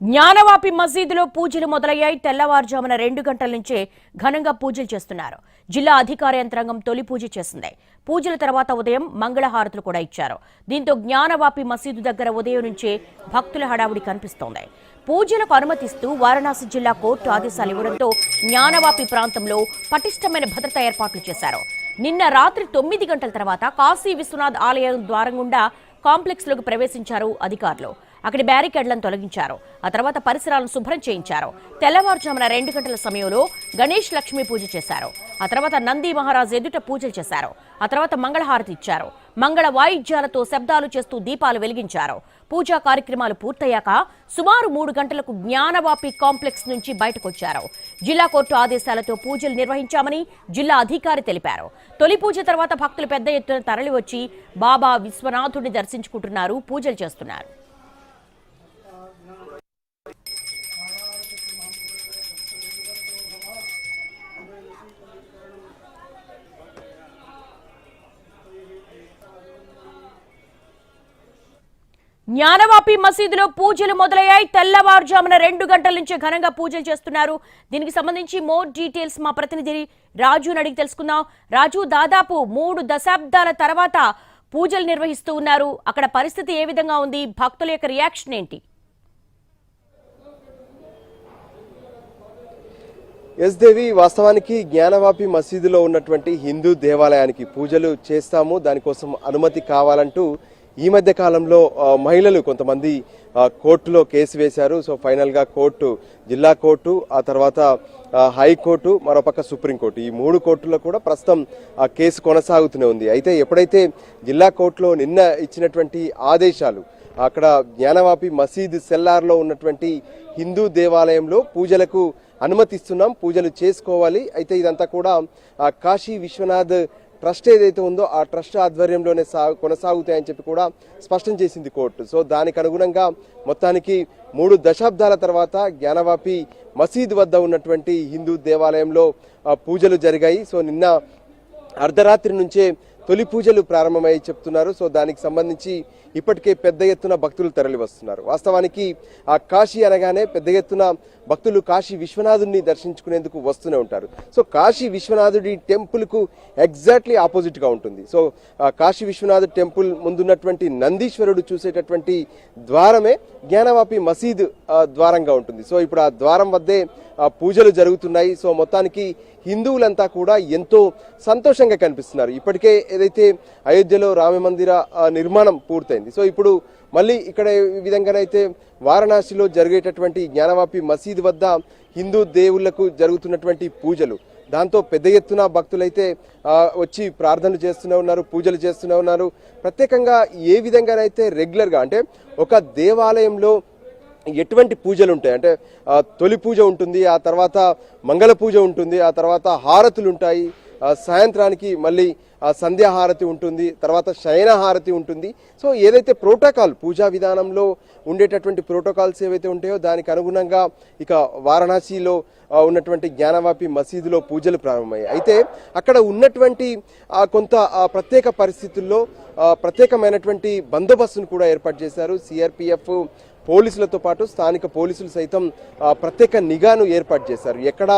జ్ఞానవాపి మసీదులో పూజలు మొదలయ్యాయి. తెల్లవారుజామున 2 గంటల నుంచే ఘనంగా పూజలు చేస్తున్నారు. జిల్లా అధికార యంత్రాంగం తొలి పూజ చేసింది. పూజల తర్వాత ఉదయం మంగళహారతులు కూడా ఇచ్చారు. దీంతో జ్ఞానవాపి మసీదు దగ్గర ఉదయం నుంచే భక్తుల హడావుడి కనిపిస్తోంది. పూజలకు అనుమతిస్తూ వారణాసి జిల్లా కోర్టు ఆదేశాలు ఇవ్వడంతో జ్ఞానవాపి ప్రాంతంలో పటిష్టమైన భద్రతా ఏర్పాట్లు చేశారు. నిన్న రాత్రి 9 గంటల తర్వాత కాశీ విశ్వనాథ్ ఆలయం ద్వారం గుండా కాంప్లెక్స్ లోకి ప్రవేశించారు అధికారులు. అక్కడి బ్యారికేడ్లను తొలగించారు. ఆ తర్వాత పరిసరాలను శుభ్రం చేయించారు. తెల్లవారుజామున 2 గంటల సమయంలో గణేష్ లక్ష్మీ పూజ చేశారు. ఆ తర్వాత నంది మహారాజ్ ఎదుట పూజలు చేశారు. ఆ తర్వాత మంగళహారతి ఇచ్చారు. మంగళ వాయిద్యాలతో శబ్దాలు చేస్తూ దీపాలు వెలిగించారు. పూజా కార్యక్రమాలు పూర్తయ్యాక సుమారు 3 గంటలకు జ్ఞానవాపి కాంప్లెక్స్ నుంచి బయటకొచ్చారు. జిల్లా కోర్టు ఆదేశాలతో పూజలు నిర్వహించామని జిల్లా అధికారి తెలిపారు. తొలి పూజ తర్వాత భక్తులు పెద్ద ఎత్తున తరలివచ్చి బాబా విశ్వనాథుడిని దర్శించుకుంటున్నారు, పూజలు చేస్తున్నారు. జ్ఞానవాపి మసీదులో పూజలు మొదలయ్యాయి. తెల్లవారుజామున 2 గంటల నుంచి ఘనంగా పూజలు చేస్తున్నారు. దీనికి సంబంధించి మోర్ డీటెయిల్స్ మా ప్రతినిధి రాజుని అడిగి తెలుసుకుందాం. రాజు, దాదాపు 3 దశాబ్దాల తర్వాత పూజలు నిర్వహిస్తూ ఉన్నారు. అక్కడ పరిస్థితి ఏ విధంగా ఉంది? భక్తుల యొక్క రియాక్షన్ ఏంటి? ఎస్ దేవి, వాస్తవానికి జ్ఞానవాపి మసీదులో ఉన్నటువంటి హిందూ దేవాలయానికి పూజలు చేస్తాము, దానికోసం అనుమతి కావాలంటూ ఈ మధ్య కాలంలో మహిళలు కొంతమంది కోర్టులో కేసు వేశారు. సో ఫైనల్గా కోర్టు, జిల్లా కోర్టు, ఆ తర్వాత హైకోర్టు, మరోపక్క సుప్రీంకోర్టు, ఈ 3 కోర్టుల్లో కూడా ప్రస్తుతం ఆ కేసు కొనసాగుతూనే ఉంది. అయితే ఎప్పుడైతే జిల్లా కోర్టులో నిన్న ఇచ్చినటువంటి ఆదేశాలు, అక్కడ జ్ఞానవాపి మసీదు సెల్లార్లో ఉన్నటువంటి హిందూ దేవాలయంలో పూజలకు అనుమతిస్తున్నాం, పూజలు చేసుకోవాలి. అయితే ఇదంతా కూడా కాశీ విశ్వనాథ్ ట్రస్ట్ ఏదైతే ఉందో ఆ ట్రస్ట్ ఆధ్వర్యంలోనే కొనసాగుతాయని చెప్పి కూడా స్పష్టం చేసింది కోర్టు. సో దానికి అనుగుణంగా మొత్తానికి 3 దశాబ్దాల తర్వాత జ్ఞానవాపి మసీద్ వద్ద ఉన్నటువంటి హిందూ దేవాలయంలో పూజలు జరిగాయి. సో నిన్న అర్ధరాత్రి నుంచే తొలి పూజలు ప్రారంభమయ్యి చెప్తున్నారు. సో దానికి సంబంధించి ఇప్పటికే పెద్ద ఎత్తున భక్తులు తరలి వస్తున్నారు. వాస్తవానికి ఆ కాశీ అనగానే పెద్ద ఎత్తున భక్తులు కాశీ విశ్వనాథుడిని దర్శించుకునేందుకు వస్తూనే ఉంటారు. సో కాశీ విశ్వనాథుడి టెంపుల్కు ఎగ్జాక్ట్లీ ఆపోజిట్గా ఉంటుంది. సో కాశీ విశ్వనాథ్ టెంపుల్ ముందున్నటువంటి నందీశ్వరుడు చూసేటటువంటి ద్వారమే జ్ఞానవాపి మసీద్ ద్వారంగా ఉంటుంది. సో ఇప్పుడు ఆ ద్వారం వద్దే పూజలు జరుగుతున్నాయి. సో మొత్తానికి హిందువులంతా కూడా ఎంతో సంతోషంగా కనిపిస్తున్నారు. ఇప్పటికే ఏదైతే అయోధ్యలో రామ మందిర నిర్మాణం పూర్తయింది. సో ఇప్పుడు మళ్ళీ ఇక్కడ ఈ విధంగానైతే వారణాసిలో జరిగేటటువంటి జ్ఞానవాపి మసీద్ వద్ద హిందూ దేవుళ్లకు జరుగుతున్నటువంటి పూజలు, దాంతో పెద్ద ఎత్తున భక్తులైతే వచ్చి ప్రార్థనలు చేస్తూనే ఉన్నారు, పూజలు చేస్తూనే ఉన్నారు. ప్రత్యేకంగా ఏ విధంగానైతే రెగ్యులర్గా అంటే ఒక దేవాలయంలో ఎటువంటి పూజలు ఉంటాయి అంటే తొలి పూజ ఉంటుంది, ఆ తర్వాత మంగళ పూజ ఉంటుంది, ఆ తర్వాత హారతులు ఉంటాయి, సాయంత్రానికి మళ్ళీ సంధ్యాహారతి ఉంటుంది, తర్వాత శయనహారతి ఉంటుంది. సో ఏదైతే ప్రోటోకాల్, పూజా విధానంలో ఉండేటటువంటి ప్రోటోకాల్స్ ఏవైతే ఉంటాయో దానికి అనుగుణంగా ఇక వారణాసిలో ఉన్నటువంటి జ్ఞానవాపి మసీదులో పూజలు ప్రారంభమయ్యాయి. అయితే అక్కడ ఉన్నటువంటి కొంత ప్రత్యేక పరిస్థితుల్లో ప్రత్యేకమైనటువంటి బందోబస్తును కూడా ఏర్పాటు చేశారు. సిఆర్పిఎఫ్ పోలీసులతో పాటు స్థానిక పోలీసులు సైతం ప్రత్యేక నిఘాను ఏర్పాటు చేశారు. ఎక్కడ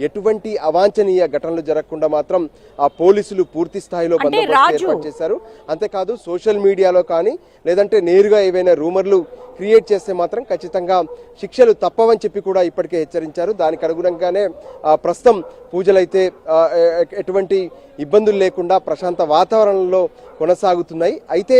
ఎటువంటి అవాంఛనీయ ఘటనలు జరగకుండా మాత్రం ఆ పోలీసులు పూర్తి స్థాయిలో బందోబస్తు ఏర్పాటు చేశారు. అంతేకాదు సోషల్ మీడియాలో కానీ లేదంటే నేరుగా ఏవైనా రూమర్లు క్రియేట్ చేస్తే మాత్రం ఖచ్చితంగా శిక్షలు తప్పవని చెప్పి కూడా ఇప్పటికే హెచ్చరించారు. దానికి అనుగుణంగానే ప్రస్తుతం పూజలైతే ఎటువంటి ఇబ్బందులు లేకుండా ప్రశాంత వాతావరణంలో కొనసాగుతున్నాయి. అయితే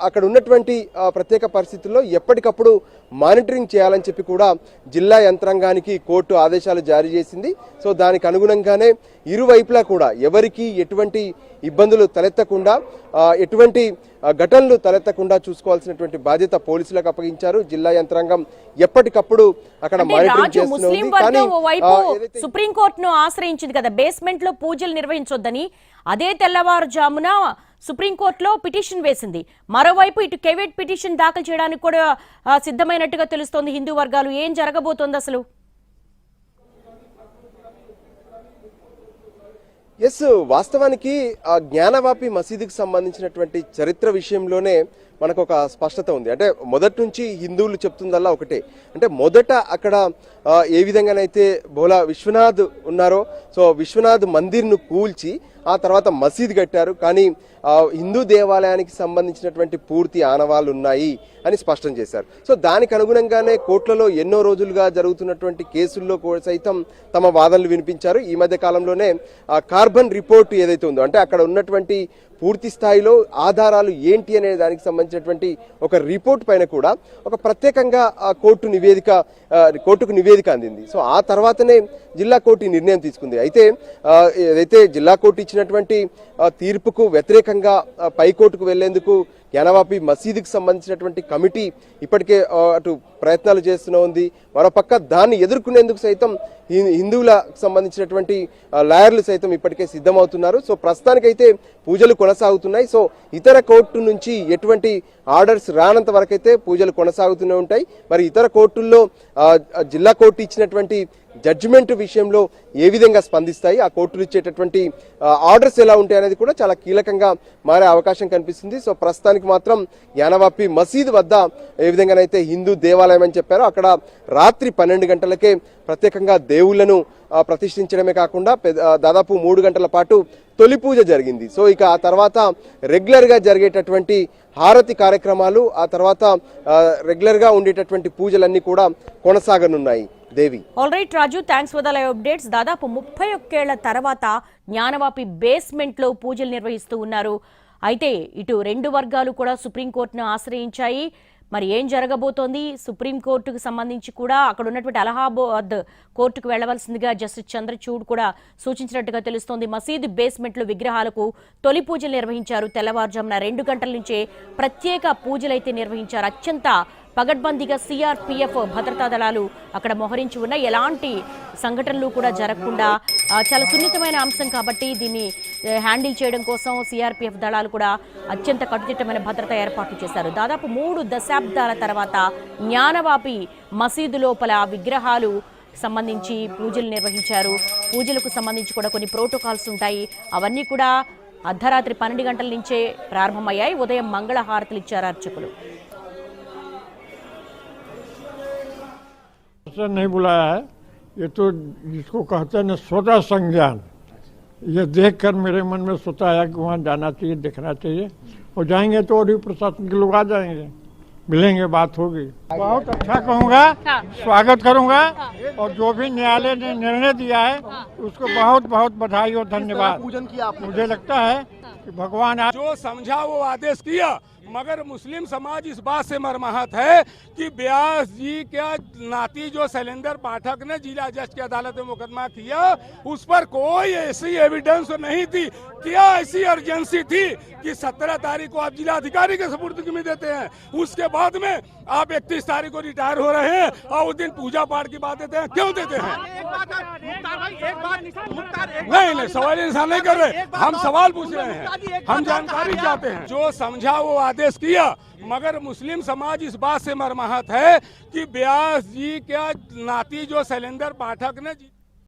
అక్కడ ఉన్నటువంటి ప్రత్యేక పరిస్థితుల్లో ఎప్పటికప్పుడు మానిటరింగ్ చేయాలని చెప్పి కూడా జిల్లా యంత్రాంగానికి కోర్టు ఆదేశాలు జారీ చేసింది. సో దానికి అనుగుణంగానే ఇరువైపులా కూడా ఎవరికి ఎటువంటి ఇబ్బందులు తలెత్తకుండా, ఎటువంటి ఘటనలు తలెత్తకుండా చూసుకోవాల్సినటువంటి బాధ్యత పోలీసులకు అప్పగించారు. జిల్లా యంత్రాంగం ఎప్పటికప్పుడు అక్కడ మానిటరింగ్ చేస్తుంది. కానీ సుప్రీంకోర్టును ఆశ్రయించింది కదా బేస్మెంట్ లో పూజలు నిర్వహించొద్దని, అదే తెల్లవారుజామున సుప్రీంకోర్టులో పిటిషన్ వేసింది. మరోవైపు ఇటు కెవెట్ పిటిషన్ దాఖలు చేయడానికి కూడా సిద్ధమైనట్టుగా తెలుస్తోంది హిందూ వర్గాలు. ఏం జరగబోతోంది అసలు? ఎస్, వాస్తవానికి జ్ఞానవాపి మసీదుకు సంబంధించినటువంటి చరిత్ర విషయంలోనే మనకు ఒక స్పష్టత ఉంది. అంటే మొదటి నుంచి హిందువులు చెప్తుందల్లా ఒకటే, అంటే మొదట అక్కడ ఏ విధంగానైతే బోలా విశ్వనాథ్ ఉన్నారో, సో విశ్వనాథ్ మందిర్ను కూల్చి ఆ తర్వాత మసీద్ కట్టారు. కానీ హిందూ దేవాలయానికి సంబంధించినటువంటి పూర్తి ఆనవాళ్ళు ఉన్నాయి అని స్పష్టం చేశారు. సో దానికి అనుగుణంగానే కోర్టులలో ఎన్నో రోజులుగా జరుగుతున్నటువంటి కేసుల్లో సైతం తమ వాదనలు వినిపించారు. ఈ మధ్య కాలంలోనే కార్బన్ రిపోర్ట్ ఏదైతే ఉందో, అంటే అక్కడ ఉన్నటువంటి పూర్తి స్థాయిలో ఆధారాలు ఏంటి అనే దానికి సంబంధించినటువంటి ఒక రిపోర్ట్ పైన కూడా ఒక ప్రత్యేకంగా కోర్టుకు నివేదిక అందింది. సో ఆ తర్వాతనే జిల్లా కోర్టు ఈ నిర్ణయం తీసుకుంది. అయితే ఏదైతే జిల్లా కోర్టు ఇచ్చినటువంటి తీర్పుకు వ్యతిరేకంగా పైకోర్టుకు వెళ్లేందుకు జ్ఞానవాపి మసీదుకి సంబంధించినటువంటి కమిటీ ఇప్పటికే అటు ప్రయత్నాలు చేస్తూనే ఉంది. మరోపక్క దాన్ని ఎదుర్కొనేందుకు సైతం హిందువులకు సంబంధించినటువంటి లాయర్లు సైతం ఇప్పటికే సిద్ధమవుతున్నారు. సో ప్రస్తుతానికైతే పూజలు కొనసాగుతున్నాయి. సో ఇతర కోర్టు నుంచి ఎటువంటి ఆర్డర్స్ రానంత వరకైతే పూజలు కొనసాగుతూనే ఉంటాయి. మరి ఇతర కోర్టుల్లో జిల్లా కోర్టు ఇచ్చినటువంటి జడ్జిమెంట్ విషయంలో ఏ విధంగా స్పందిస్తాయి, ఆ కోర్టులు ఇచ్చేటటువంటి ఆర్డర్స్ ఎలా ఉంటాయి అనేది కూడా చాలా కీలకంగా మారే అవకాశం కనిపిస్తుంది. సో ప్రస్తుతానికి మాత్రం జ్ఞానవాపి మసీద్ వద్ద ఏ విధంగానైతే హిందూ దేవాలయం అని చెప్పారో అక్కడ రాత్రి 12 గంటలకే ప్రత్యేకంగా దేవుళ్లను ప్రతిష్ఠించడమే కాకుండా దాదాపు 3 గంటల పాటు తొలి పూజ జరిగింది. సో ఇక ఆ తర్వాత రెగ్యులర్ గా జరిగేటటువంటి హారతి కార్యక్రమాలు, ఆ తర్వాత రెగ్యులర్ గా ఉండేటటువంటి పూజలన్నీ కూడా కొనసాగనున్నాయి. Devi, all right Raju, thanks for the live updates. దాదాపు 31 ఏళ్ల తర్వాత జ్ఞానవాపి బేస్మెంట్ లో పూజలు నిర్వహిస్తూ ఉన్నారు. అయితే ఇటు రెండు వర్గాలు కూడా సుప్రీంకోర్టును ఆశ్రయించాయి. మరి ఏం జరగబోతోంది? సుప్రీంకోర్టుకు సంబంధించి కూడా అక్కడ ఉన్నటువంటి అలహాబాద్ కోర్టుకు వెళ్లవలసిందిగా జస్టిస్ చంద్రచూడ్ కూడా సూచించినట్టుగా తెలుస్తోంది. మసీదు బేస్మెంట్లో విగ్రహాలకు తొలి పూజలు నిర్వహించారు. తెల్లవారుజామున 2 గంటల నుంచే ప్రత్యేక పూజలైతే నిర్వహించారు. అత్యంత పగడ్బందీగా సిఆర్పిఎఫ్ భద్రతా దళాలు అక్కడ మోహరించి ఉన్న ఎలాంటి సంఘటనలు కూడా జరగకుండా చాలా సున్నితమైన అంశం కాబట్టి దీన్ని హ్యాండిల్ చేయడం కోసం సిఆర్పిఎఫ్ దళాలు కూడా అత్యంత కట్టుదిట్టమైన భద్రత ఏర్పాట్లు చేశారు. దాదాపు 3 దశాబ్దాల తర్వాత జ్ఞానవాపి మసీదు లోపల విగ్రహాలు సంబంధించి పూజలు నిర్వహించారు. పూజలకు సంబంధించి కూడా కొన్ని ప్రోటోకాల్స్ ఉంటాయి. అవన్నీ కూడా అర్ధరాత్రి 12 గంటల నుంచే ప్రారంభమయ్యాయి. ఉదయం మంగళ హారతులు ఇచ్చారు అర్చకులు. नहीं बुलाया है, ये तो जिसको कहते हैं स्वतः संज्ञान, ये देखकर मेरे मन में स्वतः आया कि वहाँ जाना चाहिए, देखना चाहिए। और जाएंगे तो और भी प्रशासन के लोग आ जाएंगे, मिलेंगे, बात होगी। बहुत अच्छा कहूँगा, स्वागत करूँगा। और जो भी न्यायालय ने निर्णय दिया है उसको बहुत बहुत बधाई और धन्यवाद। पूजन किया मुझे लगता है कि भगवान जो समझा वो आदेश किया, मगर मुस्लिम समाज इस बात से मर्माहत है कि व्यास जी क्या नाती जो शैलेंद्र पाठक ने जिला जज की अदालत में मुकदमा किया, उस पर कोई ऐसी एविडेंस नहीं थी। क्या ऐसी अर्जेंसी थी कि 17 तारीख को आप जिला अधिकारी के सुपुर्दगी में देते हैं, उसके बाद में आप 31 तारीख को रिटायर हो रहे हैं और उस दिन पूजा पाठ की बात देते हैं? क्यों देते हैं? नहीं, सवाल इंसान नहीं कर रहे, हम सवाल पूछ रहे हैं, हम जानकारी चाहते हैं। जो समझा वो आदेश किया, मगर मुस्लिम समाज इस बात से मर्माहत है कि व्यास जी क्या नाती जो शैलेंद्र पाठक ने